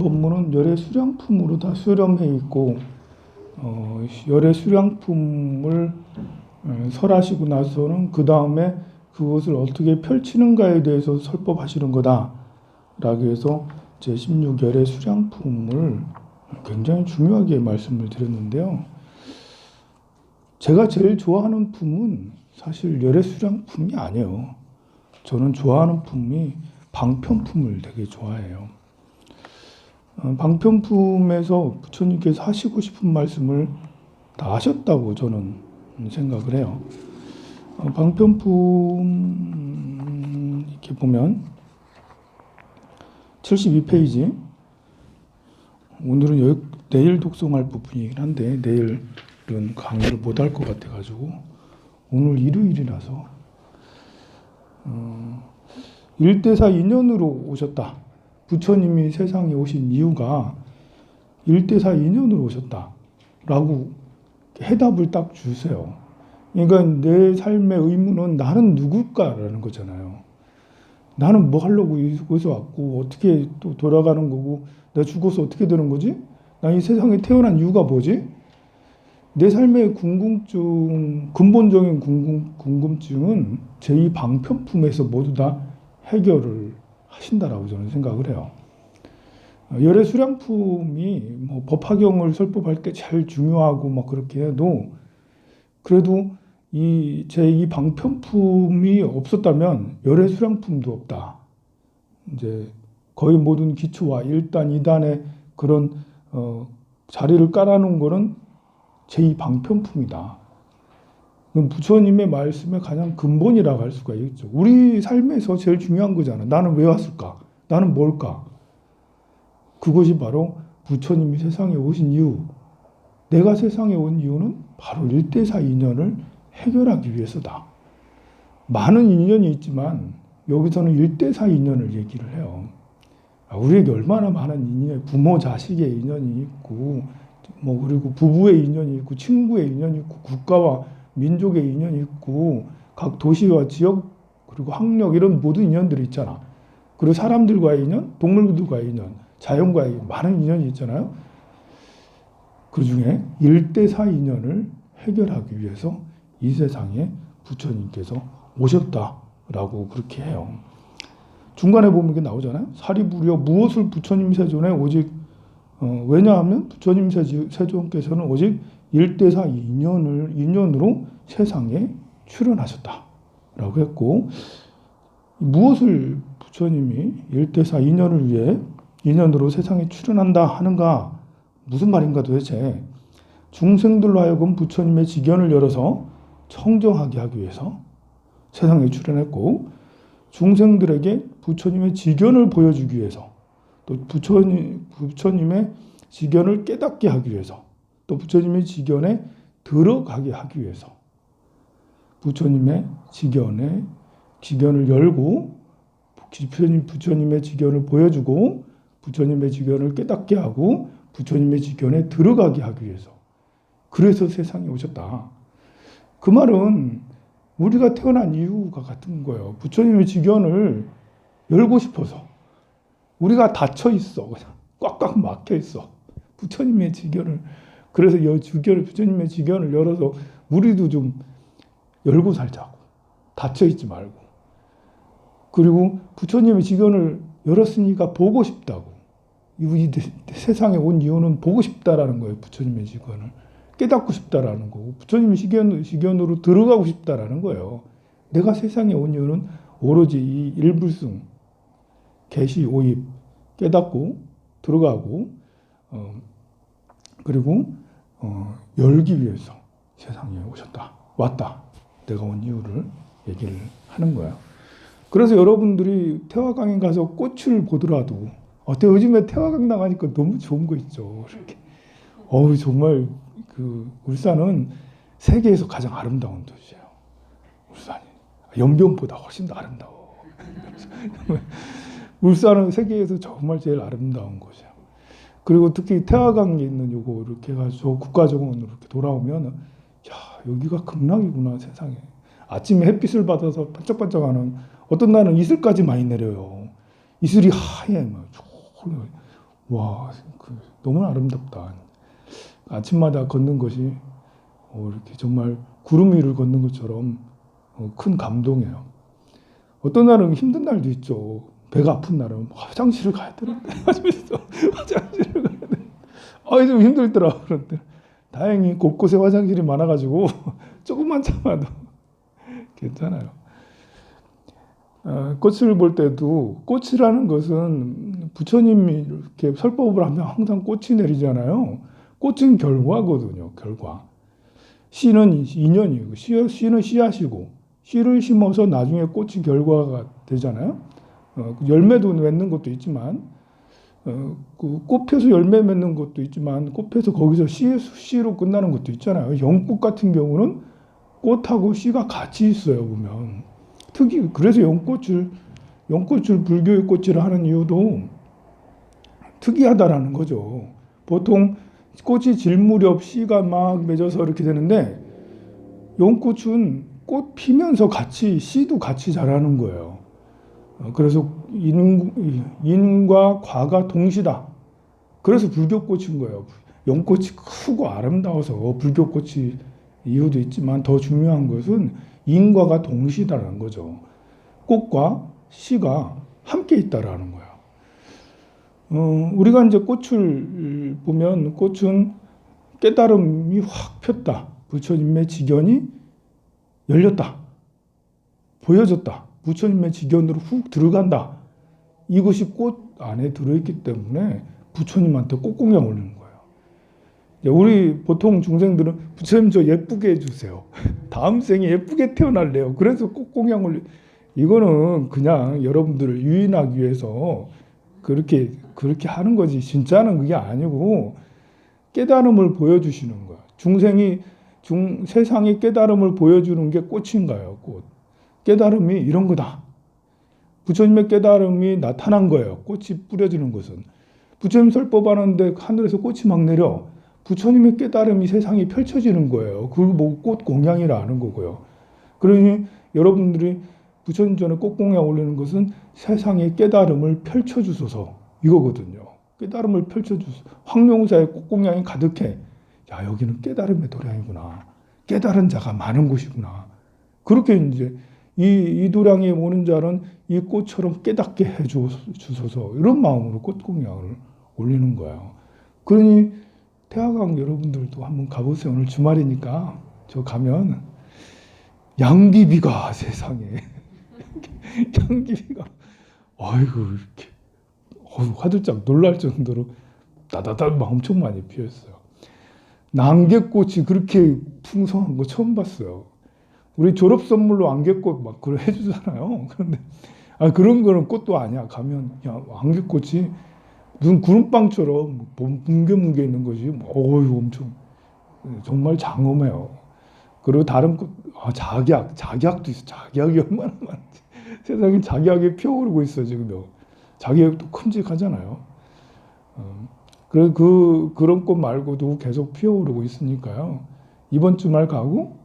법문은 열의 수량품으로 다 수렴해 있고 열의 수량품을 설하시고 나서는 그 다음에 그것을 어떻게 펼치는가에 대해서 설법하시는 거다라고 해서 제16열의 수량품을 굉장히 중요하게 말씀을 드렸는데요. 제가 제일 좋아하는 품은 사실 열의 수량품이 아니에요. 저는 좋아하는 품이 방편품을 되게 좋아해요. 방편품에서 부처님께서 하시고 싶은 말씀을 다 하셨다고 저는 생각을 해요. 방편품 이렇게 보면 72페이지, 오늘은 내일 독송할 부분이긴 한데 내일은 강의를 못할 것 같아가지고 오늘 일요일이라서 일대사 인연으로 오셨다. 부처님이 세상에 오신 이유가 일대사 인연으로 오셨다라고 해답을 딱 주세요. 그러니까 내 삶의 의무는 나는 누굴까라는 거잖아요. 나는 뭐 하려고 여기서 왔고 어떻게 또 돌아가는 거고 내가 죽어서 어떻게 되는 거지? 나 이 세상에 태어난 이유가 뭐지? 내 삶의 궁금증, 근본적인 궁금증은 제2방편품에서 모두 다 해결을 하신다라고 저는 생각을 해요. 열의 수량품이 뭐 법화경을 설법할 때 제일 중요하고 막 그렇게 해도 그래도 이 제2방편품이 없었다면 열의 수량품도 없다. 이제 거의 모든 기초와 1단, 2단의 그런 자리를 깔아놓은 거는 제2방편품이다. 부처님의 말씀의 가장 근본이라고 할 수가 있죠. 우리 삶에서 제일 중요한 거잖아. 나는 왜 왔을까? 나는 뭘까? 그것이 바로 부처님이 세상에 오신 이유. 내가 세상에 온 이유는 바로 일대사 인연을 해결하기 위해서다. 많은 인연이 있지만 여기서는 일대사 인연을 얘기를 해요. 우리에게 얼마나 많은 인연, 부모 자식의 인연이 있고, 뭐 그리고 부부의 인연이 있고, 친구의 인연이 있고, 국가와 민족의 인연이 있고, 각 도시와 지역 그리고 학력 이런 모든 인연들이 있잖아. 그리고 사람들과의 인연, 동물들과의 인연, 자연과의 인연, 많은 인연이 있잖아요. 그 중에 일대사 인연을 해결하기 위해서 이 세상에 부처님께서 오셨다라고 그렇게 해요. 중간에 보면 이게 나오잖아요. 사리부려 무엇을 부처님 세존에 오직 왜냐하면 부처님 세존께서는 오직 일대사 인연으로 세상에 출현하셨다라고 했고, 무엇을 부처님이 일대사 인연을 위해 인연으로 세상에 출현한다 하는가, 무슨 말인가 도대체. 중생들로 하여금 부처님의 지견을 열어서 청정하게 하기 위해서 세상에 출현했고, 중생들에게 부처님의 지견을 보여주기 위해서, 또 부처님의 지견을 깨닫게 하기 위해서, 또 부처님의 지견에 들어가게 하기 위해서 부처님의 지견을 열고 부처님의 지견을 보여주고 부처님의 지견을 깨닫게 하고 부처님의 지견에 들어가게 하기 위해서, 그래서 세상에 오셨다. 그 말은 우리가 태어난 이유가 같은 거예요. 부처님의 지견을 열고 싶어서. 우리가 닫혀 있어. 그냥 꽉꽉 막혀 있어. 부처님의 지견을, 그래서 부처님의 지견을 열어서 우리도 좀 열고 살자고. 닫혀 있지 말고. 그리고 부처님의 지견을 열었으니까 보고 싶다고. 이 세상에 온 이유는 보고 싶다라는 거예요. 부처님의 지견을. 깨닫고 싶다라는 거고, 부처님의 지견으로 들어가고 싶다라는 거예요. 내가 세상에 온 이유는 오로지 이 일불승, 계시, 오입, 깨닫고 들어가고 그리고 열기 위해서 세상에 왔다. 내가 온 이유를 얘기를 하는 거예요. 그래서 여러분들이 태화강에 가서 꽃을 보더라도 요즘에 태화강 나가니까 너무 좋은 거 있죠. 이렇게. 정말 울산은 세계에서 가장 아름다운 도시예요. 울산이 연변보다 훨씬 더 아름다워. 울산은 세계에서 정말 제일 아름다운 곳이에요. 그리고 특히 태화강에 있는 요거 이렇게 해가지고 국가정원으로 이렇게 돌아오면, 야, 여기가 극락이구나, 세상에. 아침에 햇빛을 받아서 반짝반짝하는, 어떤 날은 이슬까지 많이 내려요. 이슬이 하얘, 막 와, 너무 아름답다. 아침마다 걷는 것이 이렇게 정말 구름 위를 걷는 것처럼 큰 감동이에요. 어떤 날은 힘든 날도 있죠. 배가 아픈 날은 화장실을 가야 되는데 화장실을 가야 되는데 좀 힘들더라. 그런데 다행히 곳곳에 화장실이 많아가지고 조금만 참아도 괜찮아요. 꽃을 볼 때도 꽃이라는 것은 부처님이 이렇게 설법을 하면 항상 꽃이 내리잖아요. 꽃은 결과거든요. 결과. 씨는 인연이고 씨는 씨앗이고 씨를 심어서 나중에 꽃이 결과가 되잖아요. 열매도 맺는 것도 있지만 그 꽃 펴서 열매 맺는 것도 있지만 꽃 펴서 거기서 씨로 끝나는 것도 있잖아요. 연꽃 같은 경우는 꽃하고 씨가 같이 있어요. 보면 그래서 연꽃을 불교의 꽃이라 하는 이유도 특이하다라는 거죠. 보통 꽃이 질 무렵 씨가 막 맺어서 이렇게 되는데 연꽃은 꽃 피면서 같이 씨도 같이 자라는 거예요. 그래서 인과 과가 동시다. 그래서 불교꽃인 거예요. 연꽃이 크고 아름다워서 불교꽃이 이유도 있지만 더 중요한 것은 인과가 동시다라는 거죠. 꽃과 씨가 함께 있다라는 거예요. 우리가 이제 꽃을 보면 꽃은 깨달음이 확 폈다. 부처님의 지견이 열렸다. 보여졌다. 부처님의 지견으로 훅 들어간다. 이것이 꽃 안에 들어있기 때문에 부처님한테 꽃공양 올리는 거예요. 우리 보통 중생들은 부처님 저 예쁘게 해주세요. 다음 생에 예쁘게 태어날래요. 그래서 꽃공양 올리. 이거는 그냥 여러분들을 유인하기 위해서 그렇게 하는 거지. 진짜는 그게 아니고 깨달음을 보여주시는 거야. 세상이 깨달음을 보여주는 게 꽃인가요? 꽃. 깨달음이 이런 거다. 부처님의 깨달음이 나타난 거예요. 꽃이 뿌려지는 것은. 부처님 설법하는데 하늘에서 꽃이 막 내려. 부처님의 깨달음이 세상에 펼쳐지는 거예요. 그걸 보고 꽃 공양이라 하는 거고요. 그러니 여러분들이 부처님 전에 꽃 공양 올리는 것은 세상에 깨달음을 펼쳐주소서 이거거든요. 깨달음을 펼쳐주소서. 황룡사에 꽃 공양이 가득해. 야, 여기는 깨달음의 도량이구나. 깨달은 자가 많은 곳이구나. 그렇게 이제 이 도량에 오는 자는 이 꽃처럼 깨닫게 해주소서. 이런 마음으로 꽃 공양을 올리는 거예요. 그러니 태화강 여러분들도 한번 가보세요. 오늘 주말이니까 저 가면 양귀비가 세상에 양귀비가 아이고 이렇게 화들짝 놀랄 정도로 따다닥 막 엄청 많이 피었어요. 난개꽃이 그렇게 풍성한 거 처음 봤어요. 우리 졸업 선물로 안개꽃 막 그걸 해주잖아요. 그런데 그런 거는 꽃도 아니야. 가면 야 안개꽃이 무슨 구름빵처럼 뭉게뭉게 있는 거지. 엄청 정말 장엄해요. 그리고 다른 꽃, 작약도 있어. 작약이 얼마나 많은지. 세상에 작약이 피어오르고 있어 지금. 작약도 큼직하잖아요. 그래서 그런 꽃 말고도 계속 피어오르고 있으니까요. 이번 주말 가고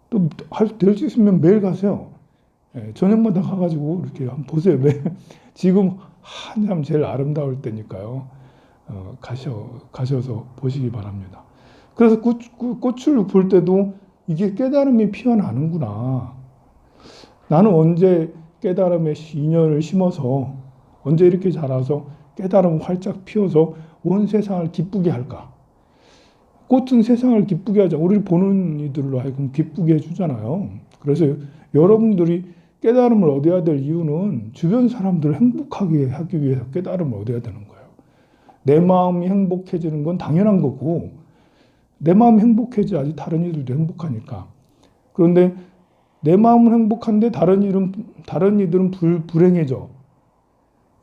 또 될 수 있으면 매일 가세요. 저녁마다 가가지고 이렇게 한번 보세요. 지금 한참 제일 아름다울 때니까요. 가셔서 보시기 바랍니다. 그래서 꽃을 볼 때도 이게 깨달음이 피어나는구나. 나는 언제 깨달음의 인연을 심어서 언제 이렇게 자라서 깨달음 활짝 피어서 온 세상을 기쁘게 할까? 꽃은 세상을 기쁘게 하자. 우리를 보는 이들로 하여금 기쁘게 해주잖아요. 그래서 여러분들이 깨달음을 얻어야 될 이유는 주변 사람들을 행복하게 하기 위해서 깨달음을 얻어야 되는 거예요. 내 마음이 행복해지는 건 당연한 거고 내 마음이 행복해져야지 다른 이들도 행복하니까. 그런데 내 마음은 행복한데 다른 이들은 불행해져.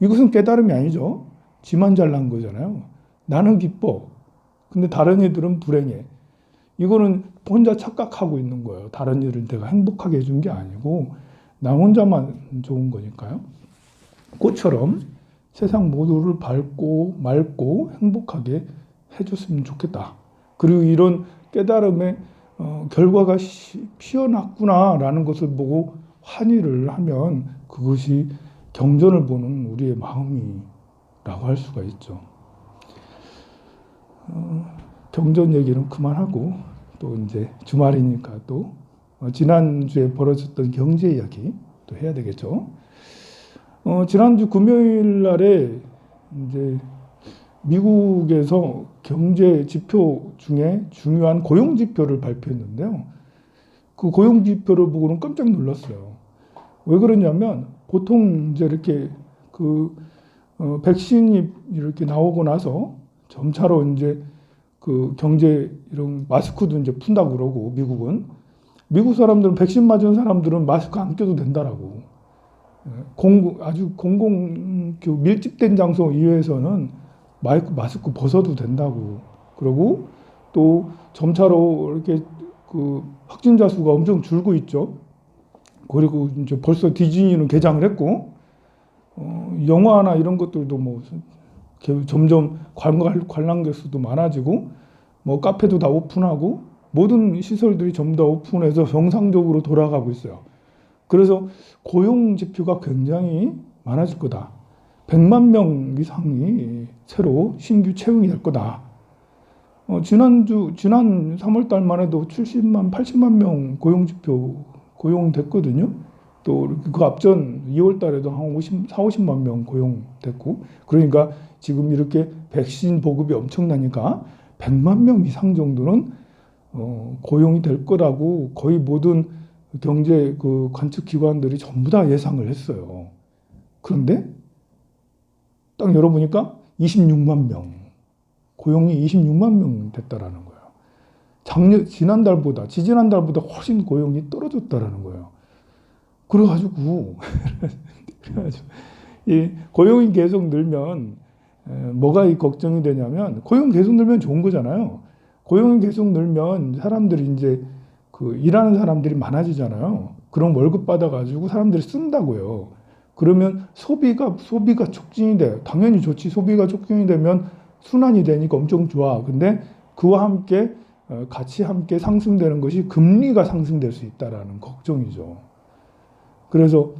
이것은 깨달음이 아니죠. 지만 잘난 거잖아요. 나는 기뻐. 근데 다른 이들은 불행해. 이거는 혼자 착각하고 있는 거예요. 다른 이들은 내가 행복하게 해준 게 아니고 나 혼자만 좋은 거니까요. 꽃처럼 세상 모두를 밝고 맑고 행복하게 해줬으면 좋겠다. 그리고 이런 깨달음의 결과가 피어났구나라는 것을 보고 환희를 하면 그것이 경전을 보는 우리의 마음이라고 할 수가 있죠. 경전 얘기는 그만하고 또 이제 주말이니까 또 지난주에 벌어졌던 경제 이야기 또 해야 되겠죠. 지난주 금요일 날에 이제 미국에서 경제 지표 중에 중요한 고용 지표를 발표했는데요. 그 고용 지표를 보고는 깜짝 놀랐어요. 왜 그러냐면 보통 이제 이렇게 백신이 이렇게 나오고 나서 점차로 이제 그 경제 이런 마스크도 이제 푼다고 그러고 미국 사람들은 백신 맞은 사람들은 마스크 안 껴도 된다라고. 아주 공공 밀집된 장소 이외에서는 마스크 벗어도 된다고. 그리고 또 점차로 이렇게 그 확진자 수가 엄청 줄고 있죠. 그리고 이제 벌써 디즈니는 개장을 했고, 영화나 이런 것들도 뭐 점점 관람객 수도 많아지고, 뭐 카페도 다 오픈하고, 모든 시설들이 전부 다 오픈해서 정상적으로 돌아가고 있어요. 그래서 고용 지표가 굉장히 많아질 거다. 100만 명 이상이 새로 신규 채용이 될 거다. 지난 3월 달만 해도 70만, 80만 명 고용 지표 고용됐거든요. 또 그 앞전 2월 달에도 한 50만 명 고용됐고, 그러니까 지금 이렇게 백신 보급이 엄청나니까 100만 명 이상 정도는 고용이 될 거라고 거의 모든 경제 그 관측 기관들이 전부 다 예상을 했어요. 그런데 딱 열어보니까 26만 명, 고용이 26만 명 됐다라는 거예요. 지지난달보다 훨씬 고용이 떨어졌다라는 거예요. 그래가지고 이 고용이 계속 늘면 뭐가 이 걱정이 되냐면, 고용 계속 늘면 좋은 거잖아요. 고용이 계속 늘면 사람들이 이제 그 일하는 사람들이 많아지잖아요. 그럼 월급 받아가지고 사람들이 쓴다고요. 그러면 소비가 촉진이 돼요. 당연히 좋지. 소비가 촉진이 되면 순환이 되니까 엄청 좋아. 근데 그와 함께 같이 함께 상승되는 것이 금리가 상승될 수 있다라는 걱정이죠. 그래서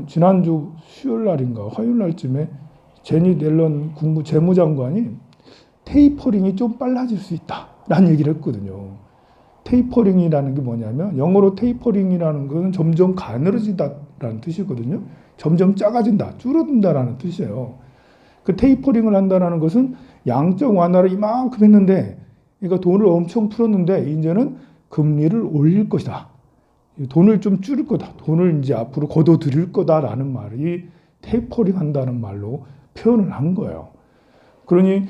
지난주 수요일 날인가 화요일 날쯤에 제니 옐런 재무장관이 테이퍼링이 좀 빨라질 수 있다라는 얘기를 했거든요. 테이퍼링이라는 게 뭐냐면, 영어로 테이퍼링이라는 것은 점점 가늘어진다라는 뜻이거든요. 점점 작아진다, 줄어든다라는 뜻이에요. 그 테이퍼링을 한다는 것은 양적 완화를 이만큼 했는데, 그러니까 돈을 엄청 풀었는데 이제는 금리를 올릴 것이다. 돈을 좀 줄일 거다. 돈을 이제 앞으로 걷어들일 거다라는 말이 테이퍼링 한다는 말로 표현을 한 거예요. 그러니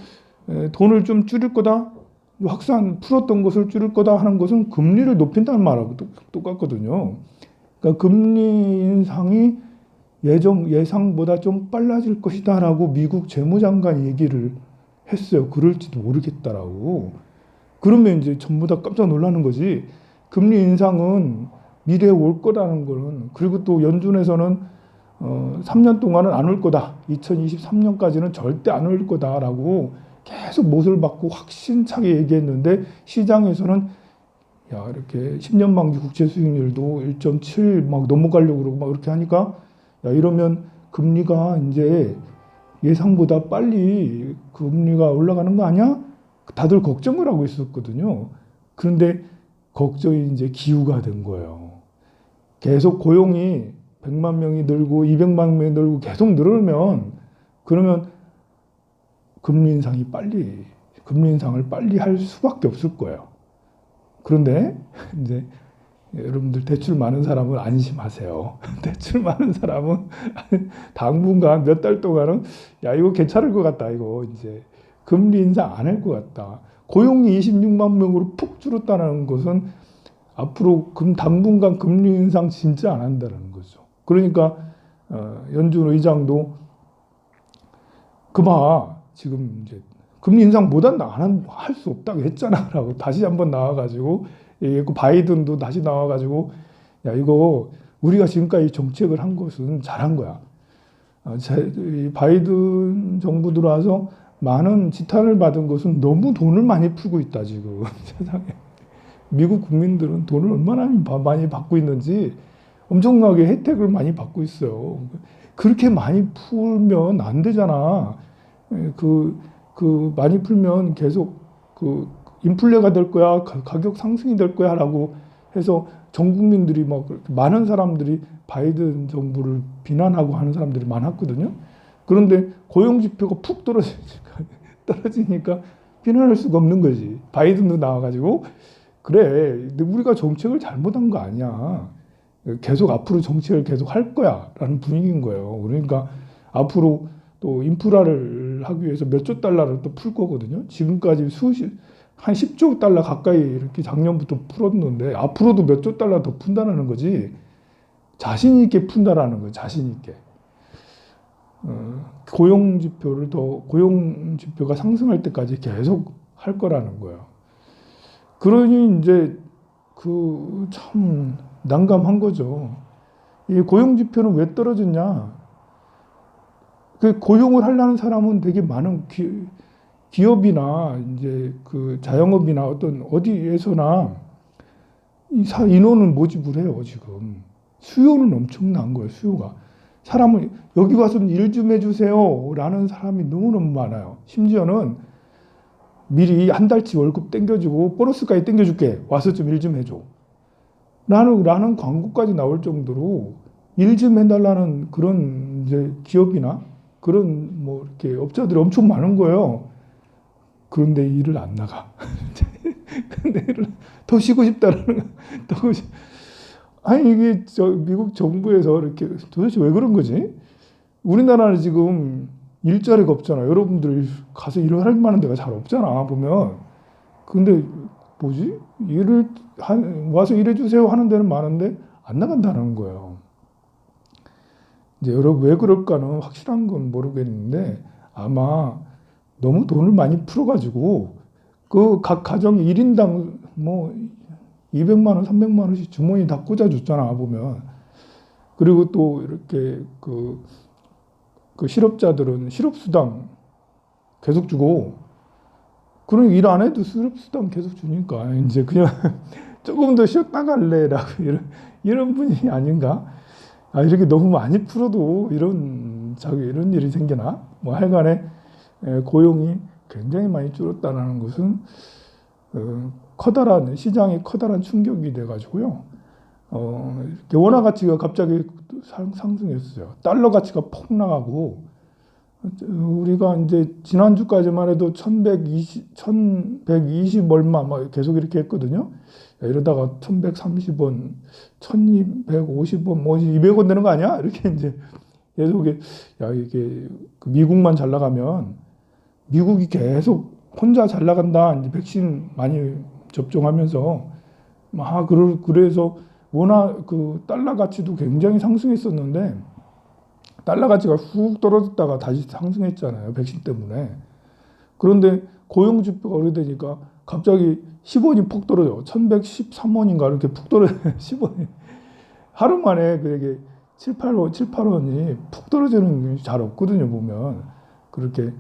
돈을 좀 줄일 거다. 풀었던 것을 줄일 거다 하는 것은 금리를 높인다는 말하고 똑같거든요. 그러니까 금리 인상이 예상보다 좀 빨라질 것이다라고 미국 재무장관이 얘기를 했어요. 그럴지도 모르겠다라고. 그러면 이제 전부 다 깜짝 놀라는 거지. 금리 인상은 미래에 올 거라는 거는, 그리고 또 연준에서는 3년 동안은 안 올 거다. 2023년까지는 절대 안 올 거다라고 계속 못을 받고 확신차게 얘기했는데, 시장에서는 야, 이렇게 10년 만기 국채 수익률도 1.7 막 넘어가려고 그러고 막 이렇게 하니까, 야, 이러면 금리가 이제 예상보다 빨리 금리가 올라가는 거 아니야? 다들 걱정을 하고 있었거든요. 그런데 걱정이 이제 기우가 된 거예요. 계속 고용이 100만 명이 늘고 200만 명이 늘고 계속 늘으면, 그러면 금리 인상을 빨리 할 수밖에 없을 거예요. 그런데 이제 여러분들 대출 많은 사람은 안심하세요. 대출 많은 사람은 당분간 몇 달 동안은 야, 이거 괜찮을 것 같다. 이거 이제 금리 인상 안 할 것 같다. 고용이 26만 명으로 푹 줄었다는 것은 앞으로 당분간 금리 인상 진짜 안 한다는 거죠. 그러니까 연준 의장도 지금 이제 금리 인상 못 한다, 할 수 없다고 했잖아라고 다시 한번 나와가지고 얘기했고, 바이든도 다시 나와가지고 야, 이거 우리가 지금까지 정책을 한 것은 잘한 거야. 바이든 정부 들어와서 많은 지탄을 받은 것은 너무 돈을 많이 풀고 있다 지금 세상에. 미국 국민들은 돈을 얼마나 많이 받고 있는지 엄청나게 혜택을 많이 받고 있어요. 그렇게 많이 풀면 안 되잖아. 그 많이 풀면 계속 그 인플레가 될 거야, 가격 상승이 될 거야라고 해서 전 국민들이 막 많은 사람들이 바이든 정부를 비난하고 하는 사람들이 많았거든요. 그런데 고용 지표가 푹 떨어지니까 비난할 수가 없는 거지. 바이든도 나와가지고 그래, 우리가 정책을 잘못한 거 아니야. 계속 앞으로 정책을 계속 할 거야라는 분위기인 거예요. 그러니까 앞으로 또 인프라를 하기 위해서 몇 조 달러를 또 풀 거거든요. 지금까지 한 10조 달러 가까이 이렇게 작년부터 풀었는데 앞으로도 몇 조 달러 더 푼다는 거지. 자신 있게 푼다라는 거예요. 자신 있게. 고용 지표가 상승할 때까지 계속 할 거라는 거예요. 그러니 이제 그 참 난감한 거죠. 이 고용 지표는 왜 떨어졌냐? 그 고용을 하려는 사람은 되게 많은 기업이나 이제 그 자영업이나 어떤 어디에서나 인원을 모집을 해요, 지금. 수요는 엄청난 거예요, 수요가. 사람을 여기 와서 일 좀 해주세요 라는 사람이 너무너무 많아요. 심지어는 미리 한 달치 월급 땡겨주고 보너스까지 땡겨줄게. 와서 좀 일 좀 해줘. 라는 광고까지 나올 정도로 일 좀 해달라는 그런 이제 기업이나 그런 뭐 이렇게 업자들이 엄청 많은 거예요. 그런데 일을 안 나가. 근데 더 쉬고 싶다라는 더 아니 이게 미국 정부에서 이렇게 도대체 왜 그런 거지? 우리나라는 지금 일자리가 없잖아. 여러분들 가서 일을 할 만한 데가 잘 없잖아 보면. 근데 뭐지? 와서 일해주세요 하는 데는 많은데 안 나간다는 거예요. 이제 여러분 왜 그럴까는 확실한 건 모르겠는데 아마 너무 돈을 많이 풀어가지고 그 각 가정이 1인당 뭐 200만 원, 300만 원씩 주머니 다 꽂아줬잖아 보면. 그리고 또 이렇게 그 실업자들은 실업수당 계속 주고, 그럼 일 안 해도 실업수당 계속 주니까 이제 그냥 조금 더 쉬었다 갈래라고 이런 분이 아닌가? 아, 이렇게 너무 많이 풀어도 이런 일이 생기나? 뭐 하여간에 고용이 굉장히 많이 줄었다는 것은 시장에 커다란 충격이 돼가지고요. 원화 가치가 갑자기 상승했어요. 달러 가치가 폭 나가고, 우리가 이제 지난주까지만 해도 1120 얼마 막 계속 이렇게 했거든요. 이러다가 1130원, 1250원, 뭐 200원 되는 거 아니야? 이렇게 이제 계속 이게 미국만 잘 나가면 미국이 계속 혼자 잘 나간다. 이제 백신 많이 접종하면서 그래서 원화 달러 가치도 굉장히 상승했었는데 달러 가치가 훅 떨어졌다가 다시 상승했잖아요. 백신 때문에. 그런데 고용 지표가 오래되니까 갑자기 10원이 푹 떨어져. 1113원인가 이렇게 푹 떨어져. 10원이. 하루 만에 그게 7, 8원이 푹 떨어지는 게 잘 없거든요, 보면. 그렇게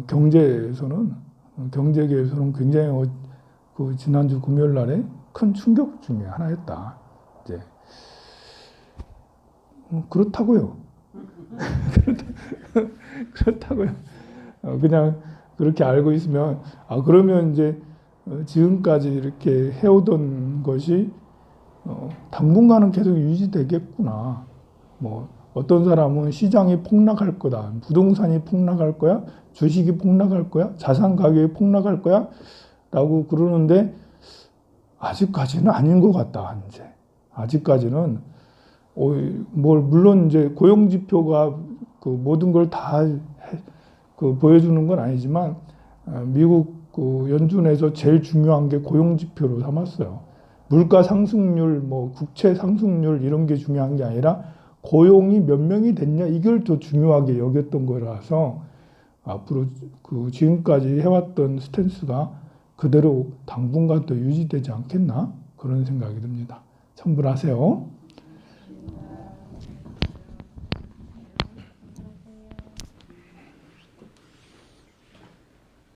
경제계에서는 굉장히 지난주 금요일 날에 큰 충격 중에 하나였다. 이제 그렇다고요. 그렇다고요. 그냥 그렇게 알고 있으면 그러면 이제 지금까지 이렇게 해오던 것이 당분간은 계속 유지되겠구나. 뭐 어떤 사람은 시장이 폭락할 거다, 부동산이 폭락할 거야, 주식이 폭락할 거야, 자산 가격이 폭락할 거야 라고 그러는데 아직까지는 아닌 것 같다. 이제 아직까지는 물론 이제 고용 지표가 모든 걸 다 보여주는 건 아니지만 미국 연준에서 제일 중요한 게 고용 지표로 삼았어요. 물가 상승률, 뭐 국채 상승률 이런 게 중요한 게 아니라 고용이 몇 명이 됐냐 이걸 더 중요하게 여겼던 거라서 앞으로 지금까지 해왔던 스탠스가 그대로 당분간 또 유지되지 않겠나 그런 생각이 듭니다. 참고하세요.